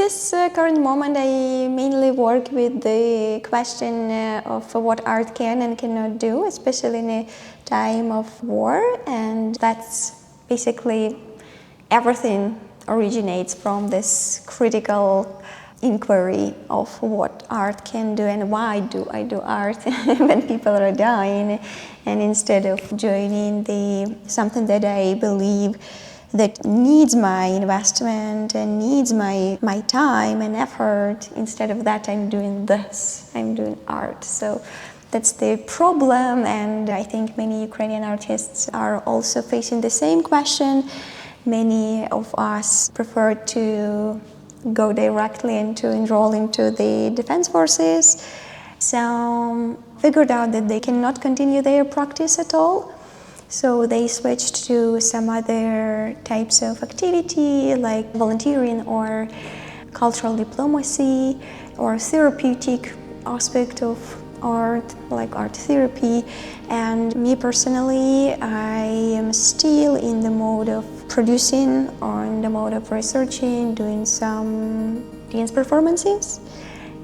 this current moment, I mainly work with the question of what art can and cannot do, especially in a time of war, and that's basically everything originates from this critical inquiry of what art can do and why do I do art when people are dying, and instead of joining something that I believe that needs my investment and needs my time and effort, instead of that I'm doing this, I'm doing art. So that's the problem, and I think many Ukrainian artists are also facing the same question. Many of us prefer to go directly and to enroll into the defense forces. Some figured out that they cannot continue their practice at all, so they switched to some other types of activity like volunteering or cultural diplomacy or therapeutic aspect of art, like art therapy. And me personally, I am still in the mode of producing or in the mode of researching, doing some dance performances.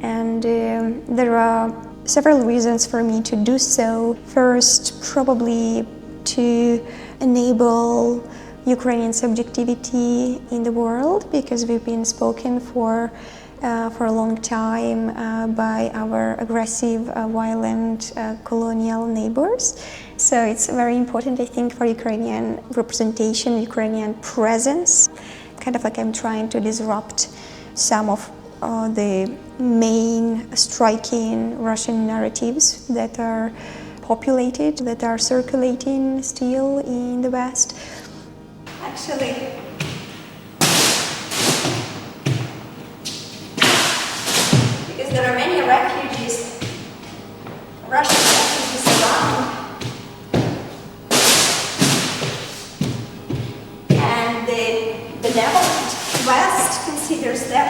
And there are several reasons for me to do so. First, probably to enable Ukrainian subjectivity in the world, because we've been spoken for a long time by our aggressive, violent colonial neighbors. So it's very important, I think, for Ukrainian representation, Ukrainian presence. Kind of like I'm trying to disrupt some of the main striking Russian narratives that are populated, that are circulating still in the West. Actually, because there are many refugees, Russian refugees around, and the benevolent West considers them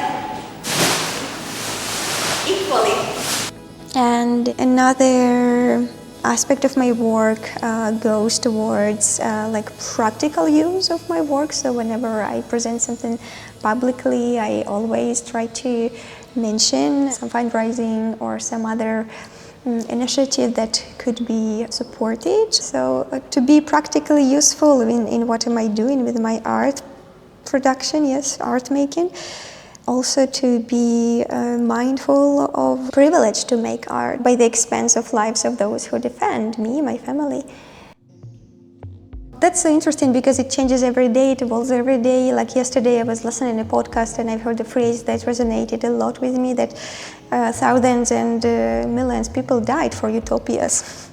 equally. And another aspect of my work goes towards like practical use of my work. So whenever I present something publicly, I always try to mention some fundraising or some other initiative that could be supported. So to be practically useful in what am I doing with my art production, yes, art making. Also to be mindful of privilege to make art by the expense of lives of those who defend me, my family. That's so interesting because it changes every day, it evolves every day. Like yesterday I was listening to a podcast and I've heard a phrase that resonated a lot with me, that thousands and millions of people died for utopias.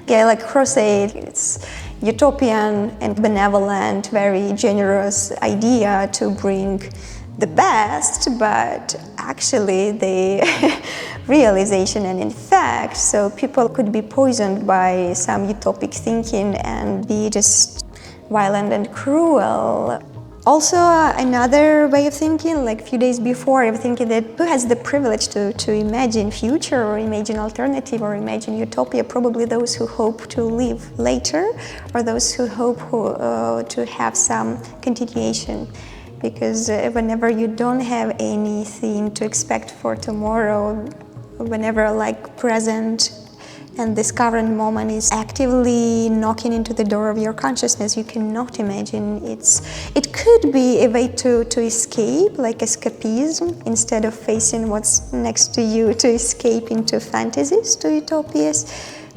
Yeah, like crusade, it's utopian and benevolent, very generous idea to bring the best, but actually the realization and in fact, so people could be poisoned by some utopic thinking and be just violent and cruel. Also, another way of thinking, like a few days before, I'm thinking that who has the privilege to imagine future or imagine alternative or imagine utopia? Probably those who hope to live later or those who hope to have some continuation. Because whenever you don't have anything to expect for tomorrow, whenever like present and this current moment is actively knocking into the door of your consciousness, you cannot imagine. It could be a way to escape, like escapism, instead of facing what's next to you, to escape into fantasies, to utopias.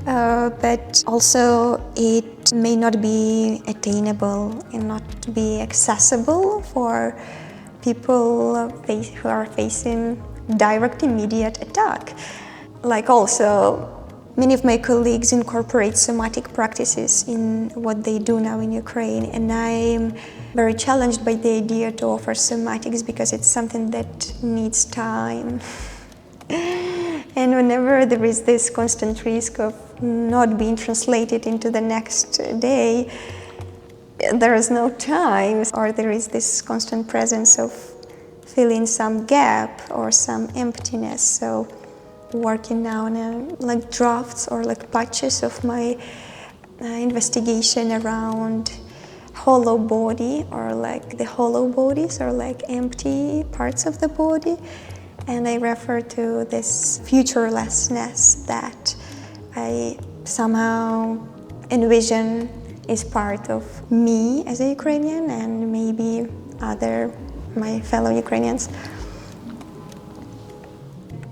But also it may not be attainable and not be accessible for people who are facing direct immediate attack. Like also, many of my colleagues incorporate somatic practices in what they do now in Ukraine, and I'm very challenged by the idea to offer somatics because it's something that needs time. And whenever there is this constant risk of not being translated into the next day, there is no time, or there is this constant presence of filling some gap or some emptiness. So working now on like drafts or like patches of my investigation around hollow body, or like the hollow bodies, or like empty parts of the body. And I refer to this futurelessness that I somehow envision is part of me as a Ukrainian and maybe my fellow Ukrainians.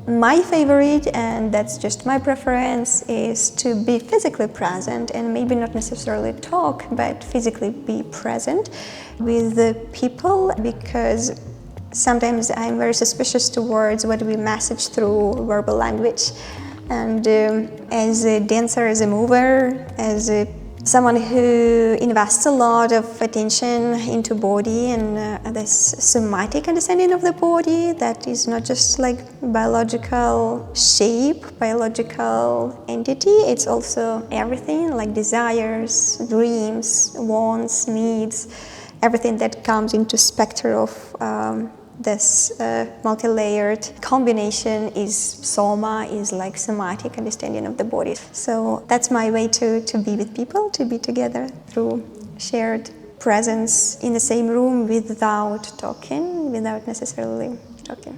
My favorite, and that's just my preference, is to be physically present and maybe not necessarily talk, but physically be present with the people, because sometimes I'm very suspicious towards what we message through verbal language. And as a dancer, as a mover, as someone who invests a lot of attention into body and this somatic understanding of the body that is not just like biological shape, biological entity, it's also everything like desires, dreams, wants, needs, everything that comes into spectrum of this multi-layered combination is soma, is like somatic understanding of the body. So that's my way to be with people, to be together through shared presence in the same room without talking, without necessarily talking.